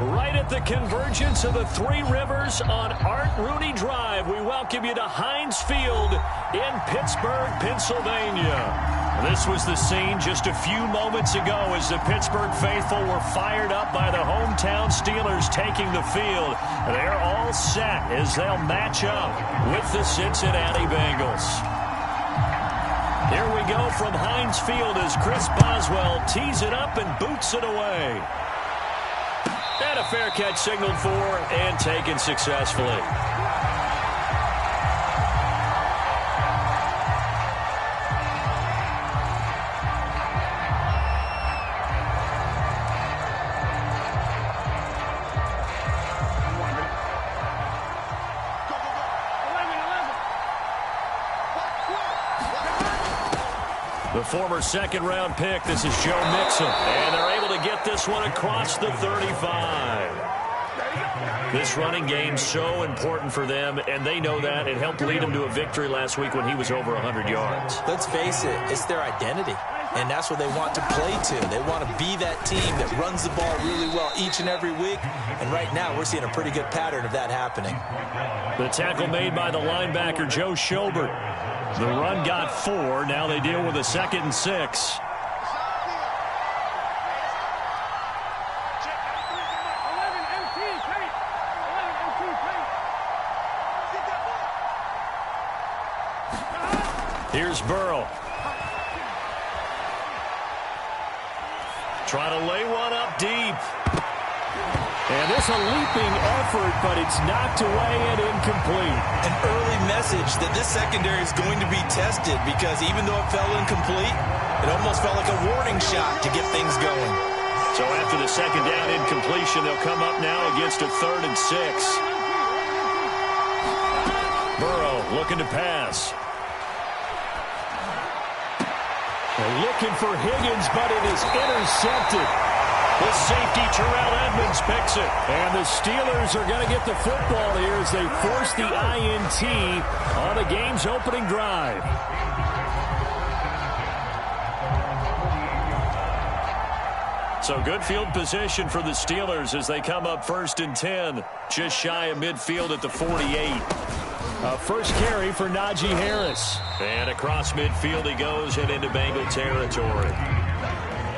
Right at the convergence of the Three Rivers on Art Rooney Drive, we welcome you to Heinz Field in Pittsburgh, Pennsylvania. This was the scene just a few moments ago as the Pittsburgh faithful were fired up by the hometown Steelers taking the field. They're all set as they'll match up with the Cincinnati Bengals. Here we go from Heinz Field as Chris Boswell tees it up and boots it away. And a fair catch signaled for and taken successfully. The former second-round pick, this is Joe Mixon. And they're able to get this one across the 35. This running game's so important for them, and they know that. It helped lead them to a victory last week when he was over 100 yards. Let's face it, it's their identity, and that's what they want to play to. They want to be that team that runs the ball really well each and every week, and right now we're seeing a pretty good pattern of that happening. The tackle made by the linebacker, Joe Schobert. The run got 4. Now they deal with a 2nd and 6. Here's Burrow. Try to lay one up deep. And this a leaping effort, but it's knocked away and incomplete. An early message that this secondary is going to be tested because even though it fell incomplete, it almost felt like a warning shot to get things going. So after the second down incompletion, they'll come up now against a 3rd and 6. Burrow looking to pass. They're looking for Higgins, but it is intercepted. The safety, Terrell Edmonds, picks it. And the Steelers are going to get the football here as they force the INT on the game's opening drive. So good field position for the Steelers as they come up 1st and 10. Just shy of midfield at the 48. First carry for Najee Harris. And across midfield he goes and into Bengal territory.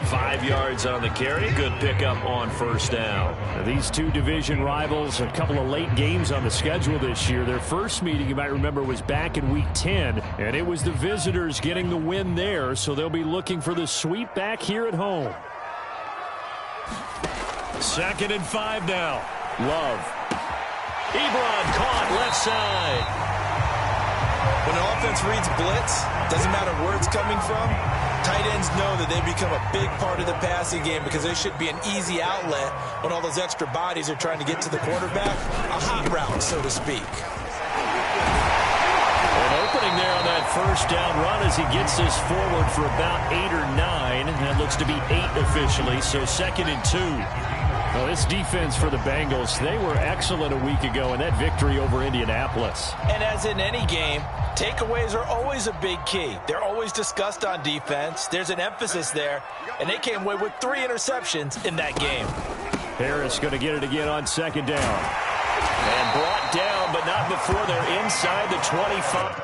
5 yards on the carry. Good pickup on 1st down. Now, these two division rivals, a couple of late games on the schedule this year. Their first meeting, you might remember, was back in Week 10, and it was the visitors getting the win there, so they'll be looking for the sweep back here at home. 2nd and 5 now. Love. Ebron caught left side. When an offense reads blitz, doesn't matter where it's coming from, tight ends know that they become a big part of the passing game because they should be an easy outlet when all those extra bodies are trying to get to the quarterback. A hot route, so to speak. An opening there on that 1st down run as he gets this forward for about 8 or 9. That looks to be 8 officially, so 2nd and 2. Well, this defense for the Bengals, they were excellent a week ago in that victory over Indianapolis. And as in any game, takeaways are always a big key. They're always discussed on defense. There's an emphasis there, and they came away with 3 interceptions in that game. Harris going to get it again on 2nd down. And brought down, but not before they're inside the 25.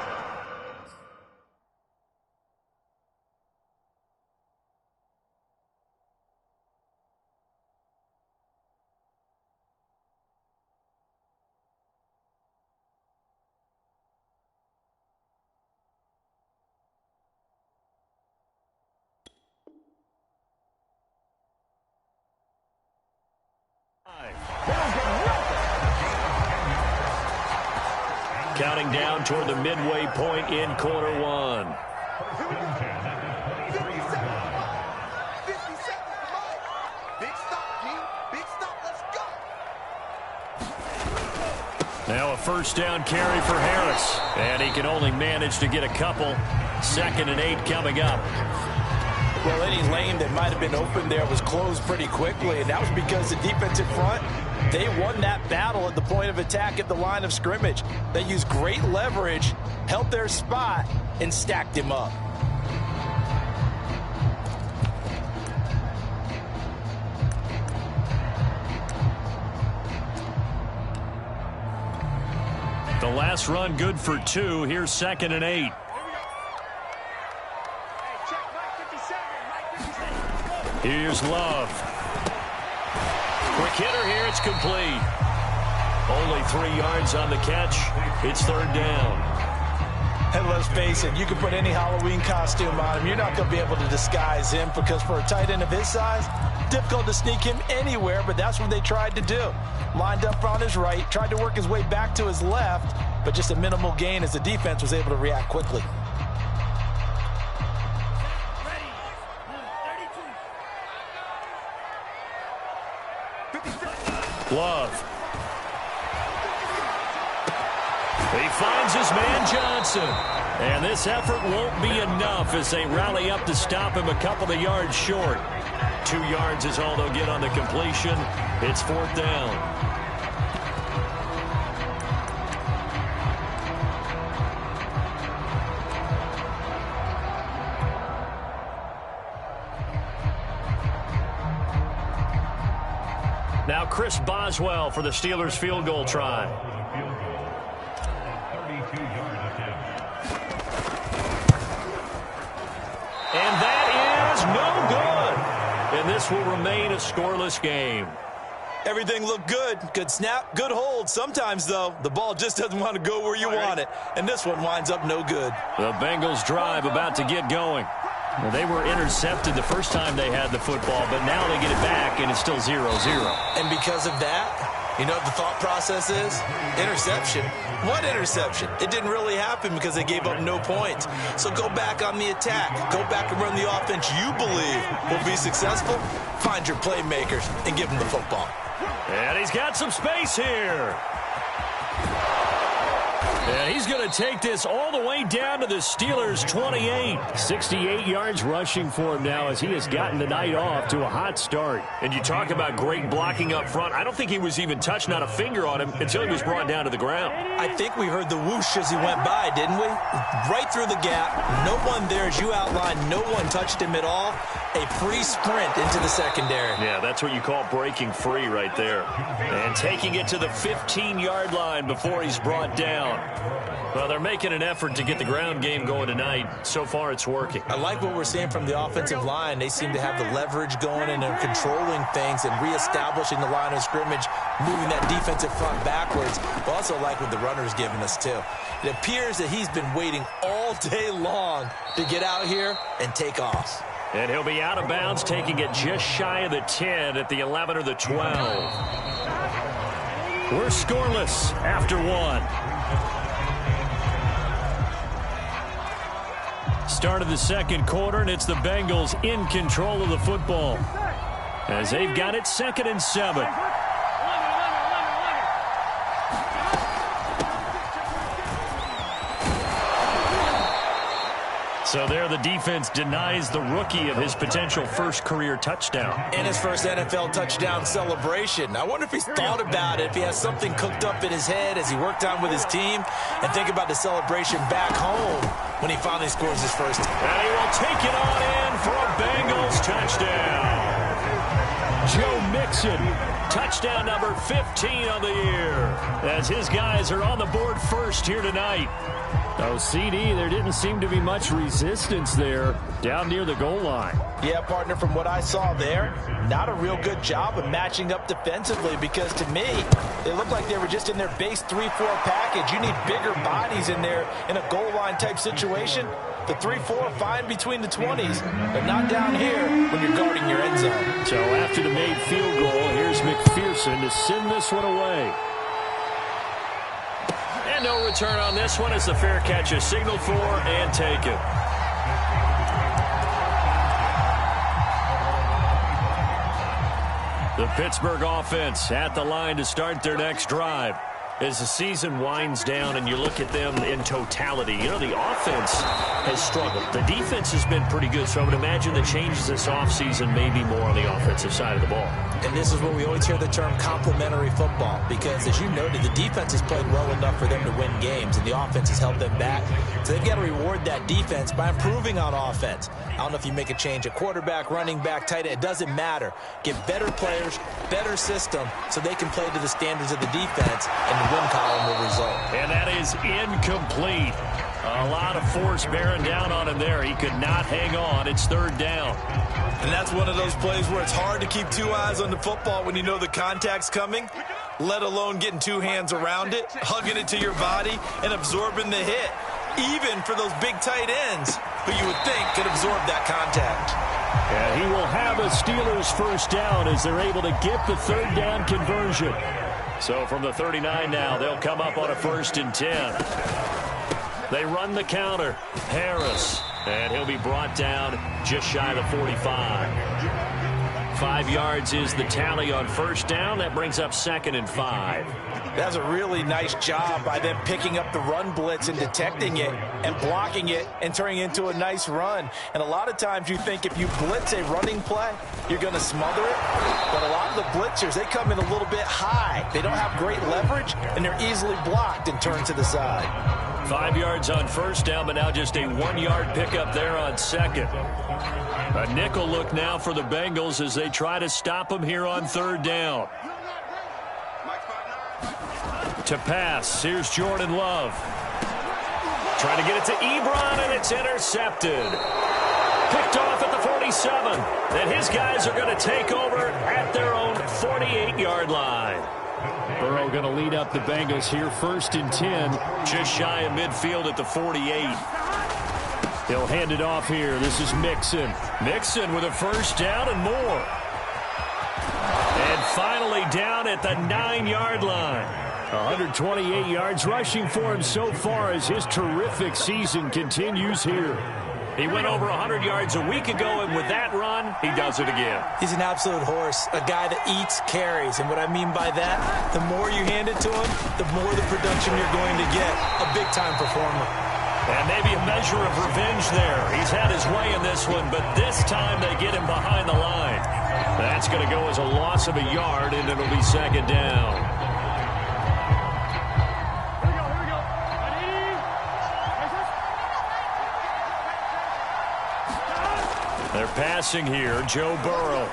Counting down toward the midway point in quarter 1. Now a 1st down carry for Harris. And he can only manage to get a couple. 2nd and 8 coming up. Well, any lane that might have been open there was closed pretty quickly, and that was because the defensive front, they won that battle at the point of attack at the line of scrimmage. They used great leverage, held their spot, and stacked him up. last run good for 2. Here's 2nd and 8. Here's Love. Quick hitter here. It's complete. Only 3 yards on the catch. It's 3rd down. And let's face it, you can put any Halloween costume on him. You're not going to be able to disguise him because for a tight end of his size, difficult to sneak him anywhere, but that's what they tried to do. Lined up on his right, tried to work his way back to his left, but just a minimal gain as the defense was able to react quickly. Love. He finds his man Johnson. And this effort won't be enough as they rally up to stop him a couple of yards short. 2 yards is all they'll get on the completion. It's 4th down. Now Chris Boswell for the Steelers field goal try. And that is no good. And this will remain a scoreless game. Everything looked good. Good snap, good hold. Sometimes, though, the ball just doesn't want to go where you want it. And this one winds up no good. The Bengals drive about to get going. Well, they were intercepted the first time they had the football, but now they get it back, and it's still 0-0. And because of that, you know what the thought process is? Interception. What interception? It didn't really happen because they gave up no points. So go back on the attack. Go back and run the offense you believe will be successful. Find your playmakers and give them the football. And he's got some space here. And he's going to take this all the way down to the Steelers' 28. 68 yards rushing for him now as he has gotten the night off to a hot start. And you talk about great blocking up front. I don't think he was even touched, not a finger on him, until he was brought down to the ground. I think we heard the whoosh as he went by, didn't we? Right through the gap. No one there, as you outlined. No one touched him at all. A free sprint into the secondary. Yeah, that's what you call breaking free right there. And taking it to the 15-yard line before he's brought down. Well, they're making an effort to get the ground game going tonight. So far, it's working. I like what we're seeing from the offensive line. They seem to have the leverage going, and they're controlling things and reestablishing the line of scrimmage, moving that defensive front backwards. But also like what the runner's giving us, too. It appears that he's been waiting all day long to get out here and take off. And he'll be out of bounds, taking it just shy of the 10 at the 11 or the 12. We're scoreless after 1. Start of the second quarter, and it's the Bengals in control of the football as they've got it 2nd and 7. So there the defense denies the rookie of his potential first career touchdown. And his first NFL touchdown celebration. I wonder if he's thought about it, if he has something cooked up in his head as he worked on with his team, and think about the celebration back home when he finally scores his first. And he will take it on in for a Bengals touchdown. Joe Mixon, touchdown number 15 on the year, as his guys are on the board first here tonight. Oh, CD, there didn't seem to be much resistance there down near the goal line. Yeah, partner, from what I saw there, not a real good job of matching up defensively because to me, they looked like they were just in their base 3-4 package. You need bigger bodies in there in a goal line type situation. The 3-4 fine between the 20s, but not down here when you're guarding your end zone. So after the made field goal, here's McPherson to send this one away. And no return on this one as the fair catch is signaled for and taken. The Pittsburgh offense at the line to start their next drive. As the season winds down and you look at them in totality, you know, the offense has struggled. The defense has been pretty good, so I would imagine the changes this offseason may be more on the offensive offensive side of the ball. And this is where we always hear the term complementary football, because as you noted, the defense has played well enough for them to win games, and the offense has held them back. So they've got to reward that defense by improving on offense. I don't know if you make a change at quarterback, running back, tight end. It doesn't matter. Get better players, better system, so they can play to the standards of the defense, and the win column will result. And that is incomplete. A lot of force bearing down on him there. He could not hang on. It's third down. And that's one of those plays where it's hard to keep two eyes on the football when you know the contact's coming, let alone getting two hands around it, hugging it to your body, and absorbing the hit, even for those big tight ends who you would think could absorb that contact. And he will have a Steelers first down as they're able to get the third down conversion. So from the 39 now, they'll come up on a 1st and 10. They run the counter. Harris. And he'll be brought down just shy of the 45. 5 yards is the tally on first down. That brings up 2nd and 5. That's a really nice job by them picking up the run blitz and detecting it and blocking it and turning it into a nice run. And a lot of times you think if you blitz a running play, you're going to smother it. But a lot of the blitzers, they come in a little bit high. They don't have great leverage, and they're easily blocked and turned to the side. 5 yards on first down, but now just a 1-yard pickup there on second. A nickel look now for the Bengals as they try to stop him here on third down. To pass, here's Jordan Love. Trying to get it to Ebron, and it's intercepted. Picked off at the 47. Then his guys are going to take over at their own 48-yard line. Burrow going to lead up the Bengals here, 1st and 10, just shy of midfield at the 48. He'll hand it off here. This is Mixon. Mixon with a first down and more. And finally down at the 9-yard line. 128 yards rushing for him so far as his terrific season continues here. He went over 100 yards a week ago, and with that run, he does it again. He's an absolute horse, a guy that eats carries. And what I mean by that, the more you hand it to him, the more the production you're going to get. A big-time performer. And maybe a measure of revenge there. He's had his way in this one, but this time they get him behind the line. That's going to go as a loss of a yard, and it'll be 2nd down. They're passing here. Joe Burrow.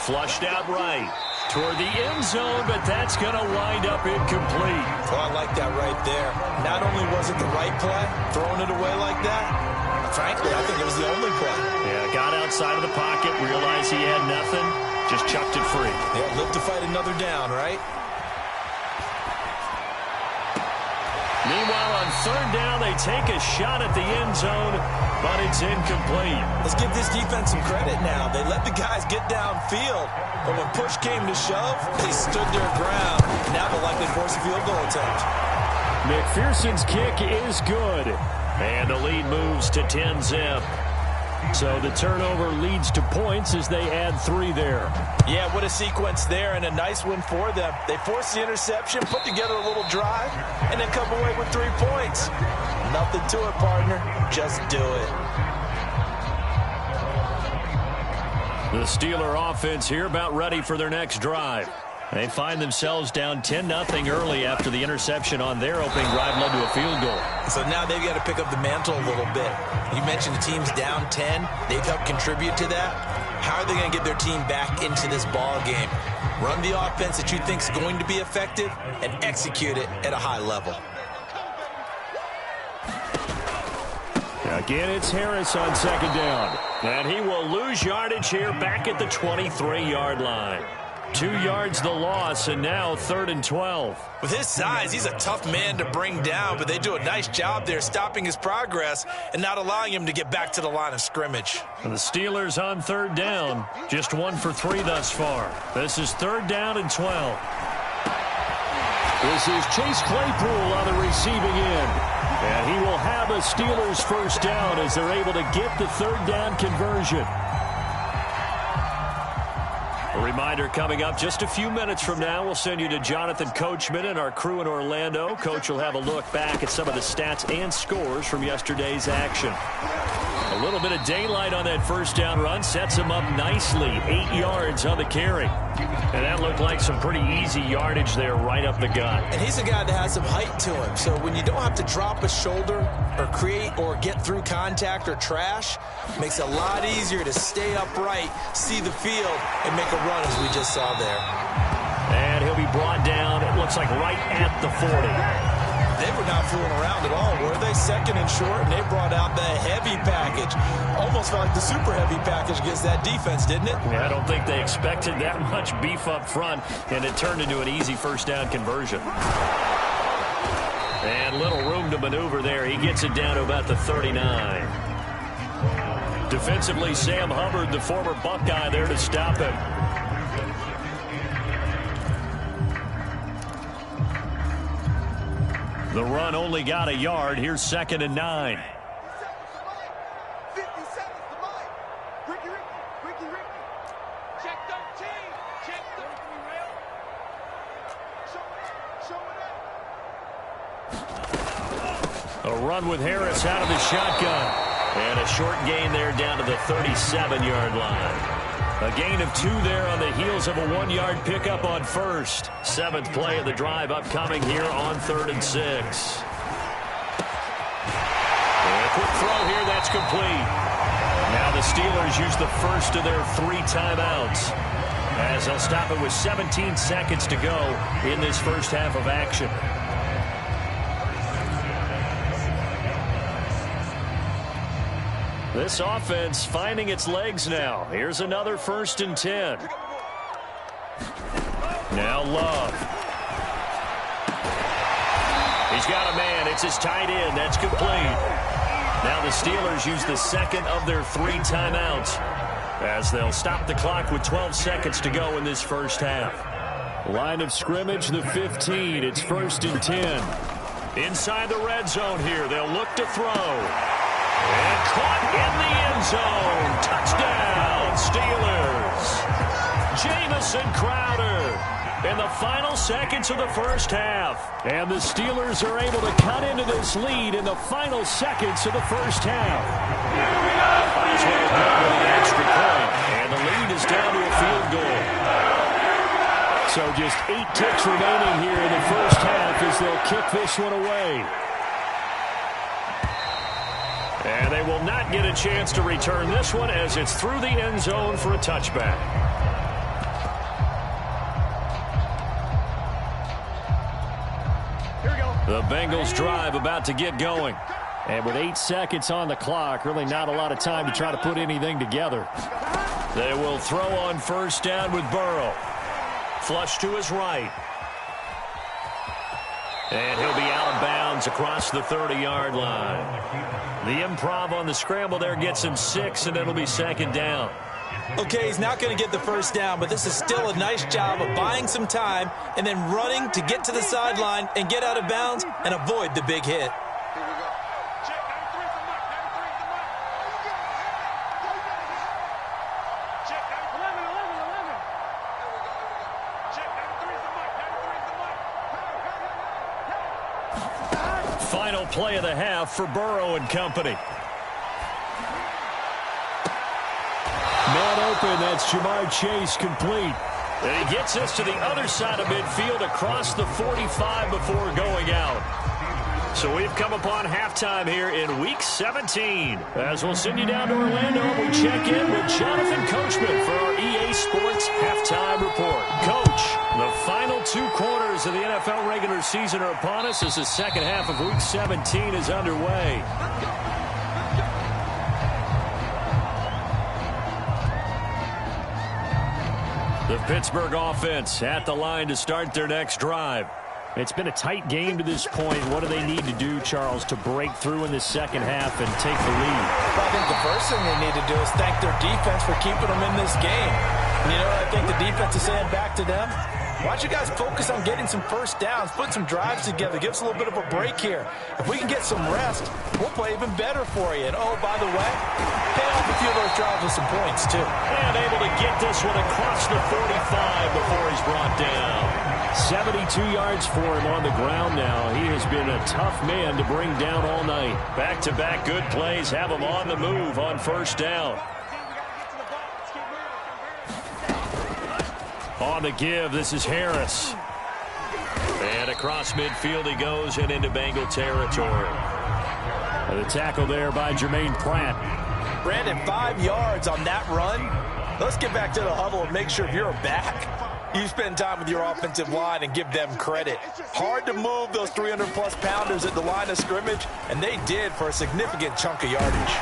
Flushed out right toward the end zone, but that's going to wind up incomplete. Oh, I like that right there. Not only was it the right play, throwing it away like that, frankly, I think it was the only play. Yeah, got outside of the pocket, realized he had nothing, just chucked it free. Yeah, live to fight another down, right? Meanwhile, on third down, they take a shot at the end zone, but it's incomplete. Let's give this defense some credit now. They let the guys get downfield, but when push came to shove, they stood their ground. Now they'll likely force a field goal attempt. McPherson's kick is good, and the lead moves to 10-zip. So the turnover leads to points as they add 3 there. Yeah, what a sequence there, and a nice win for them. They forced the interception, put together a little drive, and then come away with 3 points. Nothing to it, partner. Just do it. The Steeler offense here about ready for their next drive. They find themselves down 10-0 early after the interception on their opening drive led to a field goal. So now they've got to pick up the mantle a little bit. You mentioned the team's down 10. They've helped contribute to that. How are they going to get their team back into this ball game? Run the offense that you think is going to be effective and execute it at a high level. Again, it's Harris on 2nd down. And he will lose yardage here back at the 23-yard line. 2 yards the loss, and now 3rd and 12. With his size, he's a tough man to bring down, but they do a nice job there stopping his progress and not allowing him to get back to the line of scrimmage. And the Steelers on 3rd down, just 1 for 3 thus far. This is 3rd down and 12. This is Chase Claypool on the receiving end. And he will have a Steelers first down as they're able to get the 3rd down conversion. A reminder coming up just a few minutes from now, we'll send you to Jonathan Coachman and our crew in Orlando. Coach will have a look back at some of the stats and scores from yesterday's action. A little bit of daylight on that first down run sets him up nicely. 8 yards on the carry. And that looked like some pretty easy yardage there right up the gut. And he's a guy that has some height to him. So when you don't have to drop a shoulder or create or get through contact or trash, it makes it a lot easier to stay upright, see the field, and make a run as we just saw there. And he'll be brought down, it looks like right at the 40. They were not fooling around at all, were they? Second and short, and they brought out the heavy package. Almost felt like the super heavy package against that defense, didn't it? Yeah, I don't think they expected that much beef up front, and it turned into an easy first down conversion. And little room to maneuver there. He gets it down to about the 39. Defensively, Sam Hubbard, the former Buckeye, there to stop him. The run only got a yard. Here's 2nd and 9. A run with Harris out of the shotgun. And a short gain there down to the 37-yard line. A gain of 2 there on the heels of a 1-yard pickup on first. 7th play of the drive upcoming here on 3rd and 6. And a quick throw here, that's complete. Now the Steelers use the first of their 3 timeouts, as they'll stop it with 17 seconds to go in this first half of action. This offense finding its legs now. Here's another 1st and 10. Now Love. He's got a man. It's his tight end. That's complete. Now the Steelers use the 2nd of their 3 timeouts, as they'll stop the clock with 12 seconds to go in this first half. Line of scrimmage, the 15. It's 1st and 10. Inside the red zone here. They'll look to throw. And caught in the end zone. Touchdown, Steelers. Jamison Crowder in the final seconds of the first half. And the Steelers are able to cut into this lead in the final seconds of the first half. Might as well go with the extra point. And the lead is down to a field goal. So just 8 ticks remaining here in the first half as they'll kick this one away. And they will not get a chance to return this one as it's through the end zone for a touchback. Here we go. The Bengals drive about to get going. And with 8 seconds on the clock, really not a lot of time to try to put anything together. They will throw on first down with Burrow. Flush to his right. And he'll be out of bounds across the 30-yard line. The improv on the scramble there gets him 6, and it'll be 2nd down. Okay, he's not going to get the first down, but this is still a nice job of buying some time and then running to get to the sideline and get out of bounds and avoid the big hit. Final play of the half for Burrow and company. Man open, that's Jamar Chase complete. And he gets this to the other side of midfield across the 45 before going out. So we've come upon halftime here in Week 17. As we'll send you down to Orlando, we check in with Jonathan Coachman for our EA Sports Halftime Report. Coach, the final 2 quarters of the NFL regular season are upon us as the second half of Week 17 is underway. The Pittsburgh offense at the line to start their next drive. It's been a tight game to this point. What do they need to do, Charles, to break through in the second half and take the lead? Well, I think the first thing they need to do is thank their defense for keeping them in this game. You know, I think the defense is saying back to them, why don't you guys focus on getting some first downs, put some drives together, give us a little bit of a break here. If we can get some rest, we'll play even better for you. And, oh, by the way, pay off a few of those drives with some points, too. And able to get this one across the 45 before he's brought down. 72 yards for him on the ground now. He has been a tough man to bring down all night. Back-to-back good plays have him on the move on first down. On the give, this is Harris. And across midfield he goes and into Bengal territory. And the tackle there by Jermaine Pratt. Brandon, 5 yards on that run. Let's get back to the huddle and make sure if you're a back, you spend time with your offensive line and give them credit. Hard to move those 300-plus pounders at the line of scrimmage, and they did for a significant chunk of yardage.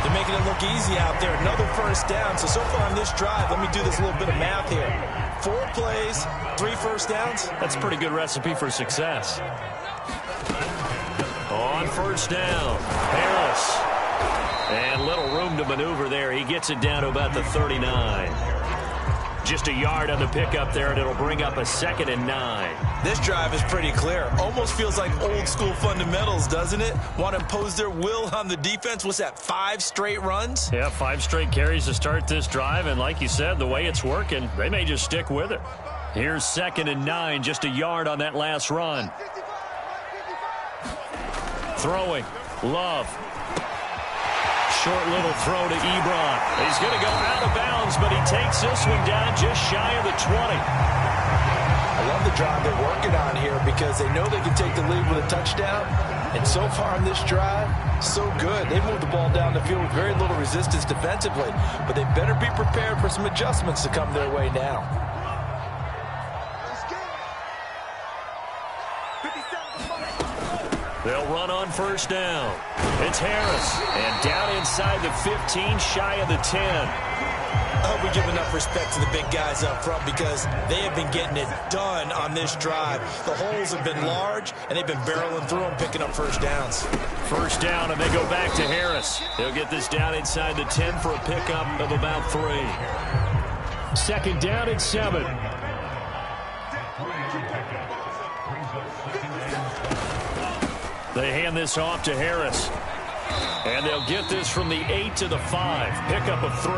They're making it look easy out there. Another first down. So far on this drive, let me do this little bit of math here. 4 plays, 3 first downs. That's a pretty good recipe for success. On first down, Harris. And little room to maneuver there. He gets it down to about the 39. Just a yard on the pickup there, and it'll bring up a 2nd and 9. This drive is pretty clear. Almost feels like old school fundamentals, doesn't it? Want to impose their will on the defense. What's that, 5 straight runs? Yeah, 5 straight carries to start this drive, and like you said, the way it's working, they may just stick with it. Here's 2nd and 9, just a yard on that last run. Throwing, Love. Short little throw to Ebron. He's going to go out of bounds, but he takes this one down just shy of the 20. I love the drive they're working on here because they know they can take the lead with a touchdown. And so far on this drive, so good. They moved the ball down the field with very little resistance defensively, but they better be prepared for some adjustments to come their way now. They'll run on first down. It's Harris. And down inside the 15, shy of the 10. I hope we give enough respect to the big guys up front because they have been getting it done on this drive. The holes have been large, and they've been barreling through them, picking up first downs. First down, and they go back to Harris. They'll get this down inside the 10 for a pickup of about 3. 2nd down and 7. They hand this off to Harris. And they'll get this from the 8 to the 5. Pickup of 3.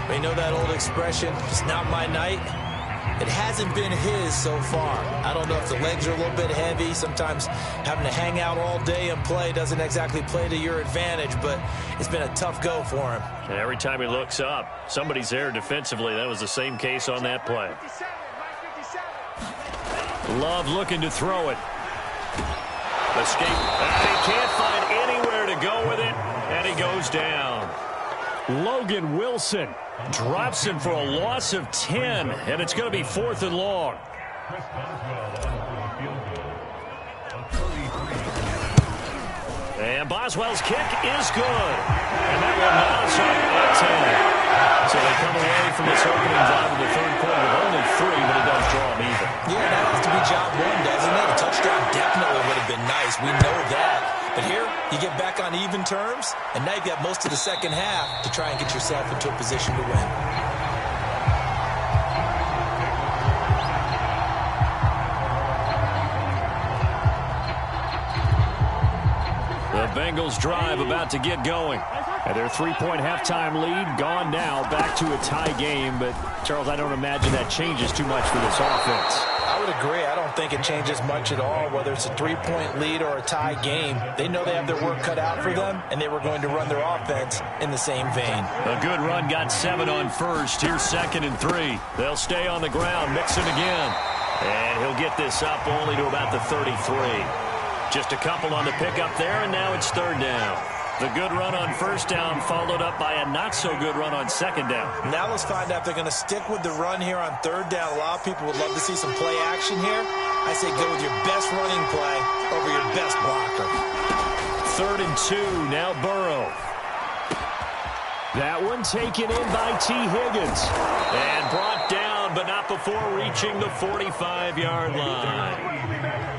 They know that old expression, it's not my night. It hasn't been his so far. I don't know if the legs are a little bit heavy. Sometimes having to hang out all day and play doesn't exactly play to your advantage, but it's been a tough go for him. And every time he looks up, somebody's there defensively. That was the same case on that play. Love looking to throw it. Escape. He can't find anywhere to go with it, and he goes down. Logan Wilson drops him for a loss of 10, and it's going to be 4th and long. And Boswell's kick is good. And that will bounce up at 10. So they come away from this opening drive in the 3rd quarter with only 3, but it does draw them even. Yeah, that has to be job 1, doesn't it? A touchdown definitely would have been nice. We know that. But here, you get back on even terms, and now you've got most of the second half to try and get yourself into a position to win. The Bengals drive about to get going. And their 3-point halftime lead gone now, back to a tie game. But, Charles, I don't imagine that changes too much for this offense. I would agree. I don't think it changes much at all, whether it's a 3-point lead or a tie game. They know they have their work cut out for them, and they were going to run their offense in the same vein. A good run, got 7 on first. Here's 2nd and 3. They'll stay on the ground, mix it again. And he'll get this up only to about the 33. Just a couple on the pickup there, and now it's 3rd down. The good run on first down followed up by a not-so-good run on 2nd down. Now let's find out if they're going to stick with the run here on 3rd down. A lot of people would love to see some play action here. I say go with your best running play over your best blocker. 3rd and 2, now Burrow. That one taken in by T. Higgins. And brought down, but not before reaching the 45-yard line.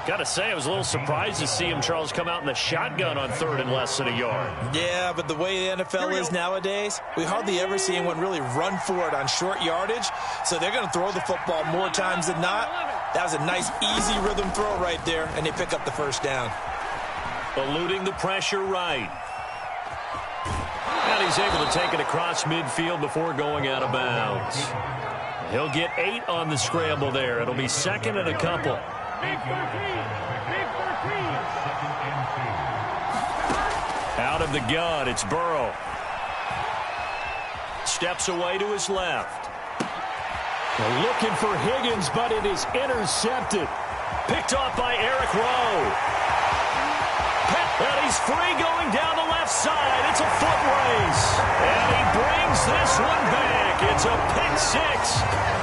Got to say, I was a little surprised to see him, Charles, come out in the shotgun on 3rd and less than a yard. Yeah, but the way the NFL is nowadays, we hardly ever see anyone really run for it on short yardage. So they're going to throw the football more times than not. That was a nice, easy rhythm throw right there, and they pick up the first down. Eluding the pressure right. And And he's able to take it across midfield before going out of bounds. He'll get 8 on the scramble there. It'll be second and a couple. Out of the gun, it's Burrow. Steps away to his left. They're looking for Higgins, but it is intercepted. Picked off by Eric Rowe. And he's free going down the left side. It's a foot race. And he brings this one back. It's a pick 6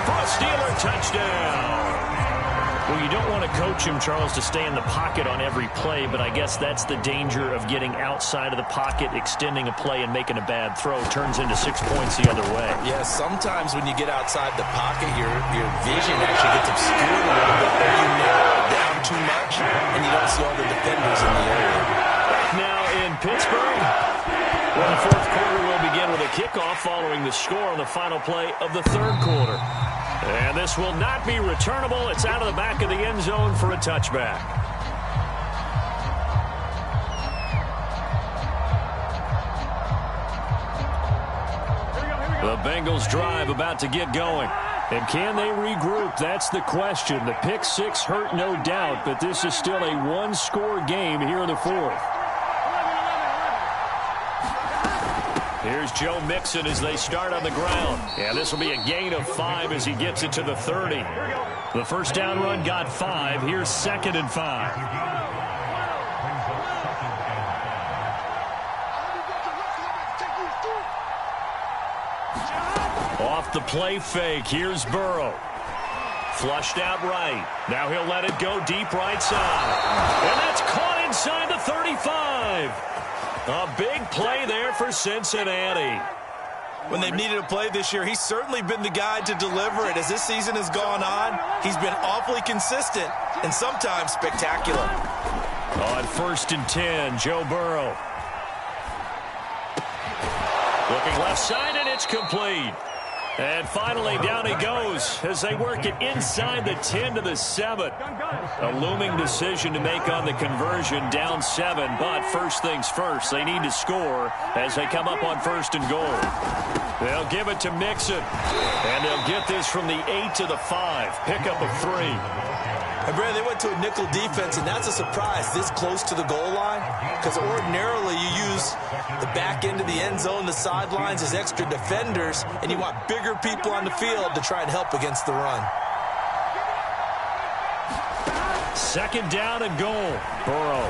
for a Steeler touchdown. Well, you don't want to coach him, Charles, to stay in the pocket on every play, but I guess that's the danger of getting outside of the pocket, extending a play, and making a bad throw. Turns into 6 points the other way. Yeah, sometimes when you get outside the pocket, your vision actually gets obscured a little bit. Or you narrow it down too much, and you don't see all the defenders in the area. Now in Pittsburgh, well, the fourth quarter will begin with a kickoff following the score on the final play of the third quarter. And this will not be returnable. It's out of the back of the end zone for a touchback. The Bengals drive about to get going. And can they regroup? That's the question. The pick 6 hurt, no doubt, but this is still a one-score game here in the fourth. Here's Joe Mixon as they start on the ground. Yeah, this will be a gain of 5 as he gets it to the 30. The first down run got 5. Here's 2nd and 5. Off the play fake. Here's Burrow. Flushed out right. Now he'll let it go deep right side. And that's caught inside the 35. A big play there for Cincinnati. When they've needed a play this year, he's certainly been the guy to deliver it. As this season has gone on, he's been awfully consistent and sometimes spectacular. On 1st and 10, Joe Burrow. Looking left side, and it's complete. And finally, down he goes as they work it inside the 10 to the 7. A looming decision to make on the conversion, down 7. But first things first, they need to score as they come up on 1st and goal. They'll give it to Mixon. And they'll get this from the 8 to the 5. Pickup of 3. And Brad, they went to a nickel defense, and that's a surprise this close to the goal line, because ordinarily you use the back end of the end zone, the sidelines as extra defenders, and you want bigger people on the field to try and help against the run. 2nd down and goal. Burrow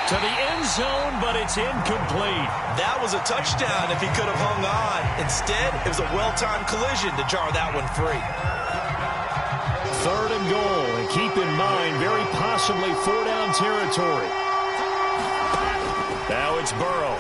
to the end zone, but it's incomplete. That was a touchdown if he could have hung on. Instead, it was a well-timed collision to jar that one free. 3rd and goal, and keep in mind, very possibly 4-down territory. Now it's Burrow.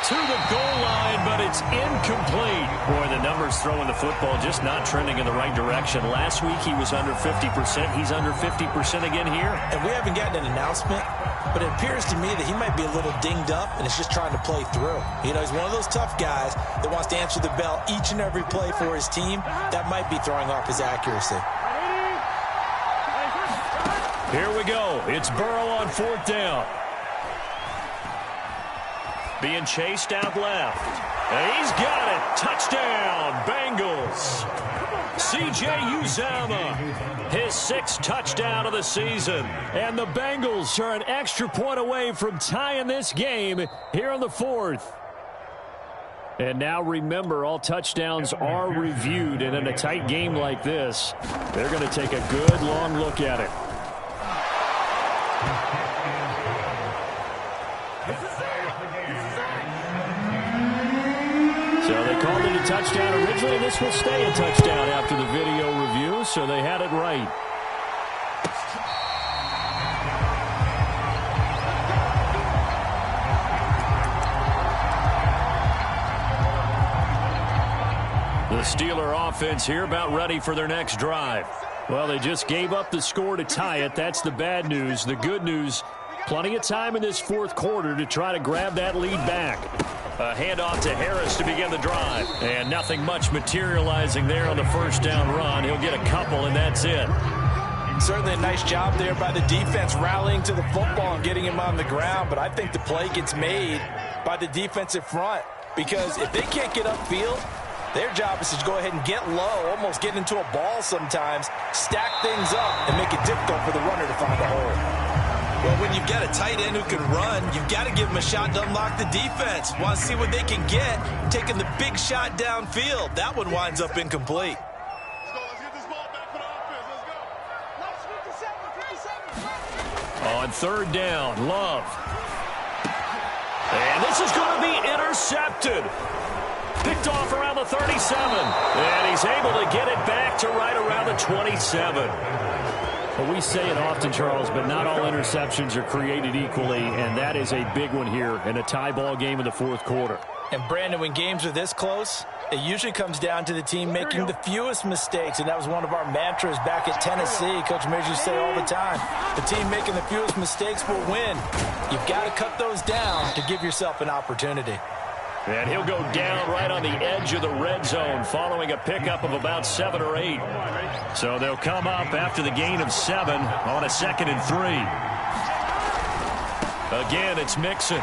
To the goal line, but it's incomplete. Boy, the numbers throwing the football just not trending in the right direction. Last week he was under 50%. He's under 50% again here. And we haven't gotten an announcement, but it appears to me that he might be a little dinged up and is just trying to play through. You know, he's one of those tough guys that wants to answer the bell each and every play for his team. That might be throwing off his accuracy. Here we go. It's Burrow on 4th down. Being chased out left. And he's got it. Touchdown, Bengals. C.J. Uzomah, his 6th touchdown of the season. And the Bengals are an extra point away from tying this game here in the 4th. And now remember, all touchdowns are reviewed. And in a tight game like this, they're going to take a good long look at it. So they called it a touchdown originally, and this will stay a touchdown after the video review, so they had it right. The Steeler offense here about ready for their next drive. Well, they just gave up the score to tie it. That's the bad news. The good news, plenty of time in this 4th quarter to try to grab that lead back. A handoff to Harris to begin the drive. And nothing much materializing there on the 1st down run. He'll get a couple, and that's it. Certainly a nice job there by the defense rallying to the football and getting him on the ground, but I think the play gets made by the defensive front because if they can't get upfield, their job is to go ahead and get low, almost get into a ball sometimes, stack things up, and make it difficult for the runner to find a hole. Well, when you've got a tight end who can run, you've got to give him a shot to unlock the defense. Want to see what they can get, taking the big shot downfield. That one winds up incomplete. On third down, Love. And this is going to be intercepted. Picked off around the 37. And he's able to get it back to right around the 27. Well, we say it often, Charles, but not all interceptions are created equally, and that is a big one here in a tie ball game in the fourth quarter. And, Brandon, when games are this close, it usually comes down to the team making the fewest mistakes, and that was one of our mantras back at Tennessee. Coach Mears used to say all the time, the team making the fewest mistakes will win. You've got to cut those down to give yourself an opportunity. And he'll go down right on the edge of the red zone following a pickup of about 7 or 8. So they'll come up after the gain of 7 on a 2nd and 3. Again, it's Mixon.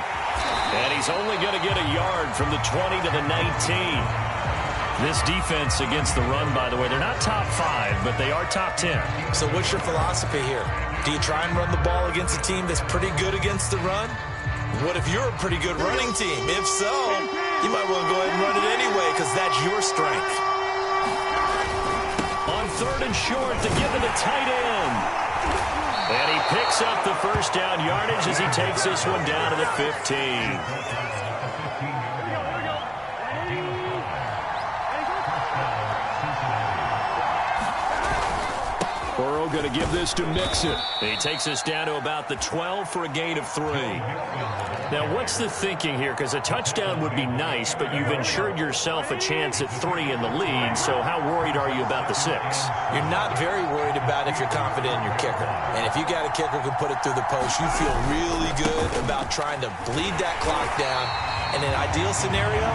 And he's only going to get a yard from the 20 to the 19. This defense against the run, by the way, they're not top 5, but they are top 10. So what's your philosophy here? Do you try and run the ball against a team that's pretty good against the run? What if you're a pretty good running team? If so, you might want to go ahead and run it anyway because that's your strength. On third and short to give to the tight end. And he picks up the first down yardage as he takes this one down to the 15. Burrow going to give this to Mixon. He takes us down to about the 12 for a gain of 3. Now, what's the thinking here? Because a touchdown would be nice, but you've ensured yourself a chance at 3 in the lead, so how worried are you about the 6? You're not very worried about if you're confident in your kicker. And if you got a kicker who can put it through the post, you feel really good about trying to bleed that clock down. In an ideal scenario,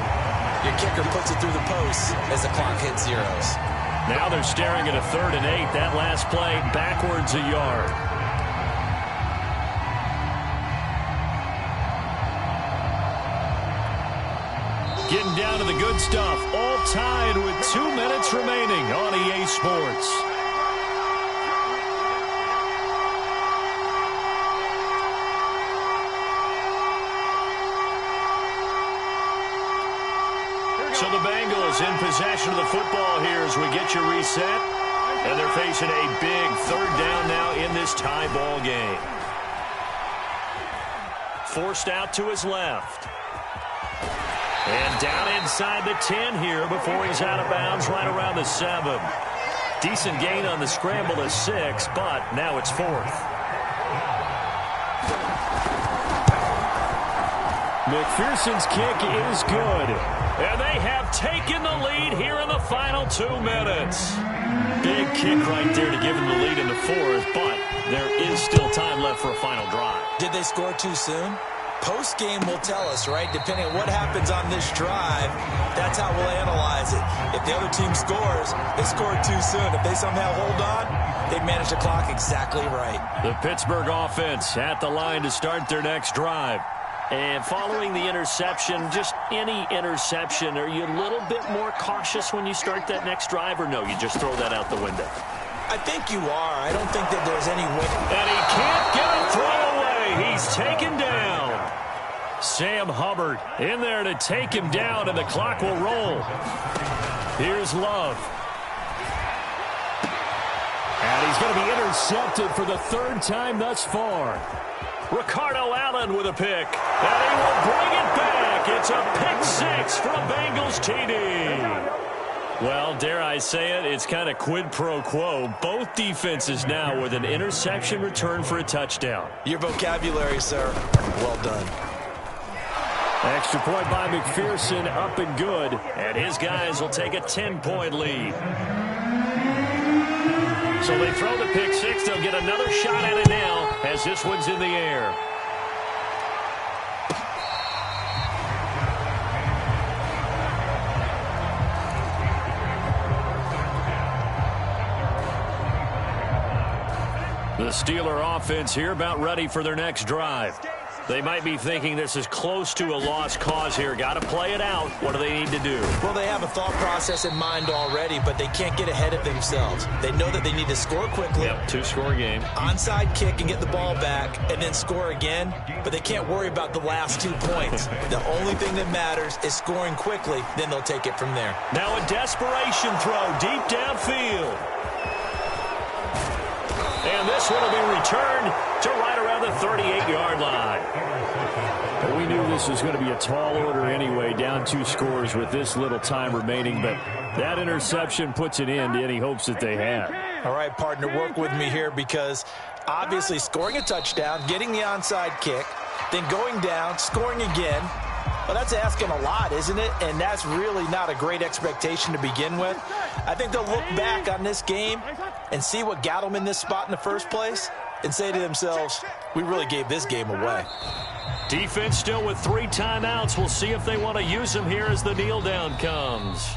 your kicker puts it through the post as the clock hits zeros. Now they're staring at a 3rd and 8. That last play backwards a yard. Getting down to the good stuff. All tied with 2 minutes remaining on EA Sports. So the Bengals in possession of the football here as we get you reset. And they're facing a big 3rd down now in this tie ball game. Forced out to his left. And down inside the 10 here before he's out of bounds right around the 7. Decent gain on the scramble to 6, but now it's 4th. McPherson's kick is good. And they have taken the lead here in the final 2 minutes. Big kick right there to give them the lead in the 4th, but there is still time left for a final drive. Did they score too soon? Post-game will tell us, right? Depending on what happens on this drive, that's how we'll analyze it. If the other team scores, they scored too soon. If they somehow hold on, they manage the clock exactly right. The Pittsburgh offense at the line to start their next drive. And following the interception, just any interception, are you a little bit more cautious when you start that next drive, or no, you just throw that out the window? I think you are. I don't think that there's any way. And he can't get a throw away. He's taken down. Sam Hubbard in there to take him down, and the clock will roll. Here's Love. And he's going to be intercepted for the 3rd time thus far. Ricardo Allen with a pick. And he will bring it back. It's a pick 6 for a Bengals TD. Well, dare I say it, it's kind of quid pro quo. Both defenses now with an interception return for a touchdown. Your vocabulary, sir. Well done. Extra point by McPherson, up and good. And his guys will take a 10-point lead. So they throw the pick 6. They'll get another shot at it now as this one's in the air. The Steeler offense here about ready for their next drive. They might be thinking this is close to a lost cause here. Got to play it out. What do they need to do? Well, they have a thought process in mind already, but they can't get ahead of themselves. They know that they need to score quickly. Yep, 2-score game. Onside kick and get the ball back and then score again, but they can't worry about the last 2 points. The only thing that matters is scoring quickly, then they'll take it from there. Now a desperation throw deep downfield. And this one will be returned to right around the 38-yard line. Well, we knew this was going to be a tall order anyway, down 2 scores with this little time remaining, but that interception puts an end to any hopes that they had. All right, partner, work with me here because obviously scoring a touchdown, getting the onside kick, then going down, scoring again. Well, that's asking a lot, isn't it? And that's really not a great expectation to begin with. I think they'll look back on this game and see what got them in this spot in the first place and say to themselves, we really gave this game away. Defense still with 3 timeouts. We'll see if they want to use them here as the kneel down comes.